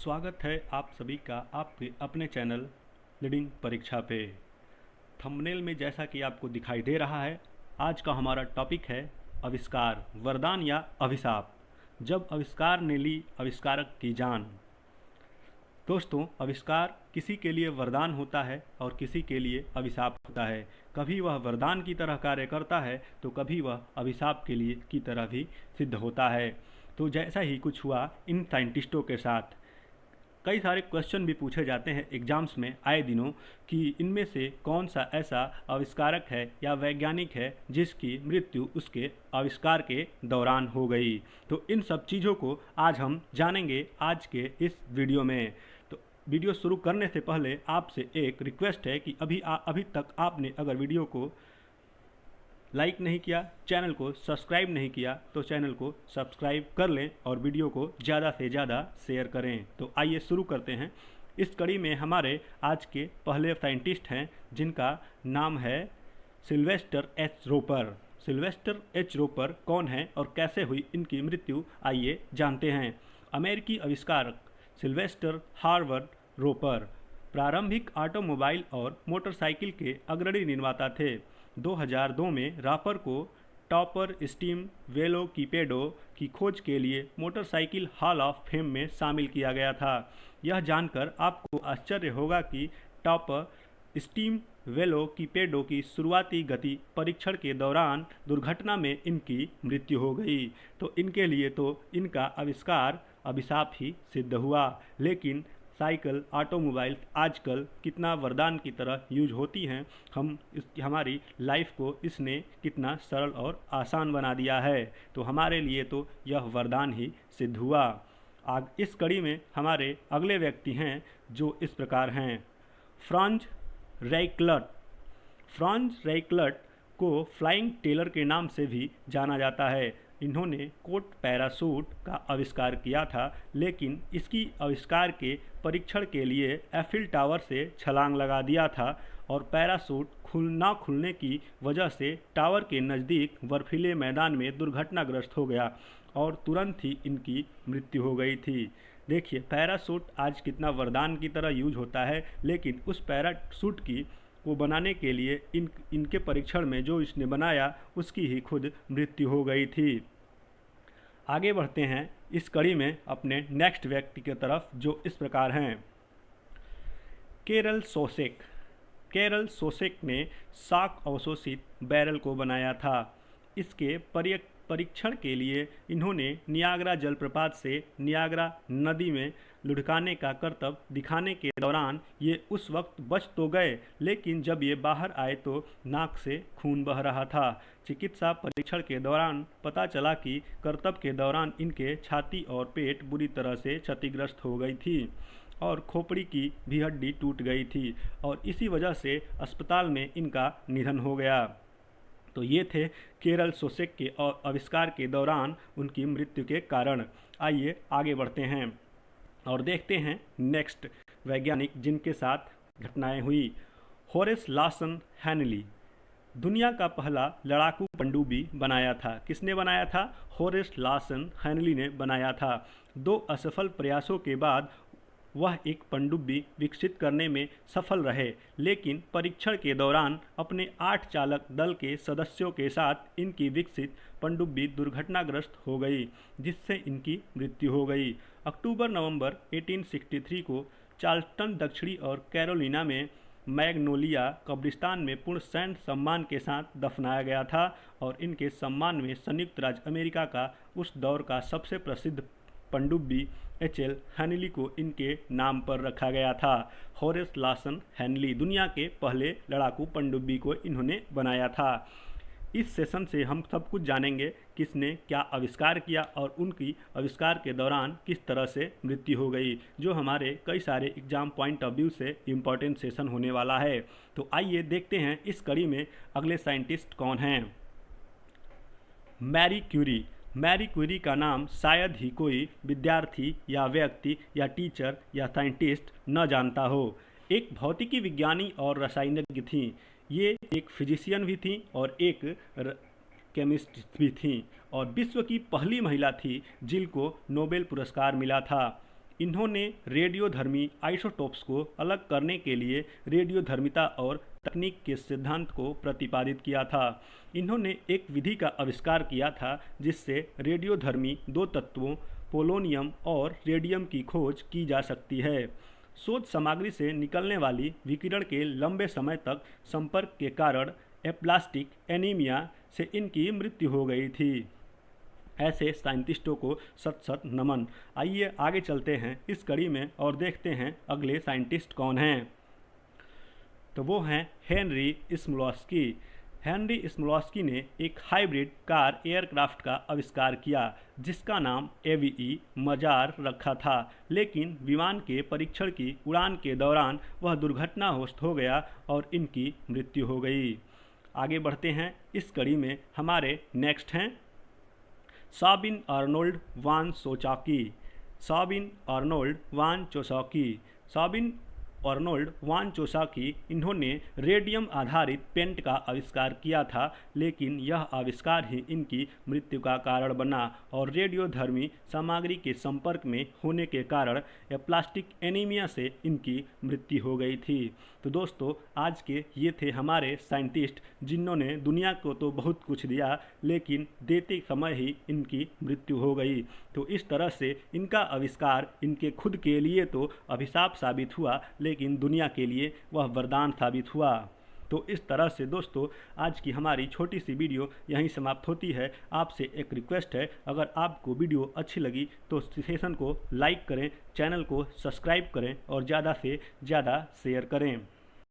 स्वागत है आप सभी का आपके अपने चैनल लीडिंग परीक्षा पे। थंबनेल में जैसा कि आपको दिखाई दे रहा है, आज का हमारा टॉपिक है आविष्कार, वरदान या अभिशाप। जब आविष्कार ने ली आविष्कारक की जान। दोस्तों, आविष्कार किसी के लिए वरदान होता है और किसी के लिए अभिशाप होता है। कभी वह वरदान की तरह कार्य करता है तो कभी वह अभिशाप के लिए की तरह भी सिद्ध होता है। तो जैसा ही कुछ हुआ इन साइंटिस्टों के साथ। कई सारे क्वेश्चन भी पूछे जाते हैं एग्जाम्स में आए दिनों कि इनमें से कौन सा ऐसा आविष्कारक है या वैज्ञानिक है जिसकी मृत्यु उसके आविष्कार के दौरान हो गई। तो इन सब चीज़ों को आज हम जानेंगे आज के इस वीडियो में। तो वीडियो शुरू करने से पहले आपसे एक रिक्वेस्ट है कि अभी तक आपने अगर वीडियो को लाइक नहीं किया, चैनल को सब्सक्राइब नहीं किया तो चैनल को सब्सक्राइब कर लें और वीडियो को ज़्यादा से ज़्यादा शेयर करें। तो आइए शुरू करते हैं। इस कड़ी में हमारे आज के पहले साइंटिस्ट हैं जिनका नाम है Sylvester H Roper. Sylvester H Roper कौन है और कैसे हुई इनकी मृत्यु, आइए जानते हैं। अमेरिकी आविष्कारक सिल्वेस्टर हार्वर्ड रोपर प्रारंभिक ऑटोमोबाइल और मोटरसाइकिल के अग्रणी निर्माता थे। 2002 में रॉपर को टॉपर स्टीम वेलोकिपेडो की खोज के लिए मोटरसाइकिल हॉल ऑफ फेम में शामिल किया गया था। यह जानकर आपको आश्चर्य होगा कि टॉपर स्टीम वेलोकिपेडो की शुरुआती गति परीक्षण के दौरान दुर्घटना में इनकी मृत्यु हो गई। तो इनके लिए तो इनका आविष्कार अभिशाप ही सिद्ध हुआ। लेकिन साइकिल, ऑटोमोबाइल आजकल कितना वरदान की तरह यूज होती हैं। हमारी लाइफ को इसने कितना सरल और आसान बना दिया है। तो हमारे लिए तो यह वरदान ही सिद्ध हुआ। इस कड़ी में हमारे अगले व्यक्ति हैं जो इस प्रकार हैं। फ्रांज राइकलट। फ्रांज राइकलट को फ्लाइंग टेलर के नाम से भी जाना जाता है। इन्होंने कोट पैराशूट का आविष्कार किया था, लेकिन इसकी आविष्कार के परीक्षण के लिए एफिल टावर से छलांग लगा दिया था और पैराशूट ना खुलने की वजह से टावर के नज़दीक बर्फीले मैदान में दुर्घटनाग्रस्त हो गया और तुरंत ही इनकी मृत्यु हो गई थी। देखिए, पैराशूट आज कितना वरदान की तरह यूज होता है, लेकिन उस पैराशूट को बनाने के लिए इनके परीक्षण में जो इसने बनाया उसकी ही खुद मृत्यु हो गई थी। आगे बढ़ते हैं इस कड़ी में अपने नेक्स्ट व्यक्ति की तरफ जो इस प्रकार हैं। केरल सोसेक। केरल सोसेक ने शॉक अवशोषित बैरल को बनाया था। इसके परीक्षण के लिए इन्होंने नियाग्रा जलप्रपात से नियाग्रा नदी में लुढ़काने का करतब दिखाने के दौरान ये उस वक्त बच तो गए, लेकिन जब ये बाहर आए तो नाक से खून बह रहा था। चिकित्सा परीक्षण के दौरान पता चला कि करतब के दौरान इनके छाती और पेट बुरी तरह से क्षतिग्रस्त हो गई थी और खोपड़ी की भी हड्डी टूट गई थी और इसी वजह से अस्पताल में इनका निधन हो गया। तो ये थे केरल सोसेक के आविष्कार के दौरान उनकी मृत्यु के कारण। आइए आगे बढ़ते हैं और देखते हैं नेक्स्ट वैज्ञानिक जिनके साथ घटनाएं हुई। Horace Lawson Henley. दुनिया का पहला लड़ाकू पनडुब्बी बनाया था। किसने बनाया था? होरेस लॉसन हेनली ने बनाया था। 2 असफल प्रयासों के बाद वह एक पनडुब्बी विकसित करने में सफल रहे, लेकिन परीक्षण के दौरान अपने 8 चालक दल के सदस्यों के साथ इनकी विकसित पनडुब्बी दुर्घटनाग्रस्त हो गई, जिससे इनकी मृत्यु हो गई। अक्टूबर-नवंबर 1863 को चार्ल्सटन दक्षिणी और कैरोलिना में मैग्नोलिया कब्रिस्तान में पूर्ण सैन्य सम्मान के साथ दफनाया गया था और इनके सम्मान में संयुक्त राज्य अमेरिका का उस दौर का सबसे प्रसिद्ध पनडुब्बी एच.एल. हेनली को इनके नाम पर रखा गया था। होरेस लॉसन हेनली दुनिया के पहले लड़ाकू पनडुब्बी को इन्होंने बनाया था। इस सेशन से हम सब कुछ जानेंगे किसने क्या आविष्कार किया और उनकी आविष्कार के दौरान किस तरह से मृत्यु हो गई, जो हमारे कई सारे एग्जाम पॉइंट ऑफ व्यू से इम्पोर्टेंट सेशन होने वाला है। तो आइए देखते हैं इस कड़ी में अगले साइंटिस्ट कौन हैं। Marie Curie. मैरी क्यूरी का नाम शायद ही कोई विद्यार्थी या व्यक्ति या टीचर या साइंटिस्ट न जानता हो। एक भौतिकी विज्ञानी और रसायनज्ञ थीं। ये एक फिजिशियन भी थीं और एक केमिस्ट भी थीं और विश्व की पहली महिला थी जिनको नोबेल पुरस्कार मिला था। इन्होंने रेडियोधर्मी आइसोटोप्स को अलग करने के लिए रेडियोधर्मिता और तकनीक के सिद्धांत को प्रतिपादित किया था। इन्होंने एक विधि का आविष्कार किया था जिससे रेडियोधर्मी दो तत्वों पोलोनियम और रेडियम की खोज की जा सकती है। शोध सामग्री से निकलने वाली विकिरण के लंबे समय तक संपर्क के कारण एप्लास्टिक एनीमिया से इनकी मृत्यु हो गई थी। ऐसे साइंटिस्टों को सत सत नमन। आइए आगे चलते हैं इस कड़ी में और देखते हैं अगले साइंटिस्ट कौन हैं। तो वो हैं हेनरी स्मोल्स्की। हेनरी स्मोल्स्की ने एक हाइब्रिड कार एयरक्राफ्ट का आविष्कार किया जिसका नाम एवीई मजार रखा था, लेकिन विमान के परीक्षण की उड़ान के दौरान वह दुर्घटनाग्रस्त हो गया और इनकी मृत्यु हो गई। आगे बढ़ते हैं इस कड़ी में। हमारे नेक्स्ट हैं साबिन आर्नोल्ड वान सोचाकी। साबिन आर्नोल्ड वान चोसाकी। साबिन आर्नोल्ड वान चोसाकी इन्होंने रेडियम आधारित पेंट का आविष्कार किया था, लेकिन यह आविष्कार ही इनकी मृत्यु का कारण बना और रेडियोधर्मी सामग्री के संपर्क में होने के कारण एप्लास्टिक एनीमिया से इनकी मृत्यु हो गई थी। तो दोस्तों, आज के ये थे हमारे साइंटिस्ट जिन्होंने दुनिया को तो बहुत कुछ दिया, लेकिन देते समय ही इनकी मृत्यु हो गई। तो इस तरह से इनका आविष्कार इनके खुद के लिए तो अभिशाप साबित हुआ, लेकिन दुनिया के लिए वह वरदान साबित हुआ। तो इस तरह से दोस्तों, आज की हमारी छोटी सी वीडियो यहीं समाप्त होती है। आपसे एक रिक्वेस्ट है, अगर आपको वीडियो अच्छी लगी तो सेशन को लाइक करें, चैनल को सब्सक्राइब करें और ज़्यादा से ज़्यादा शेयर करें।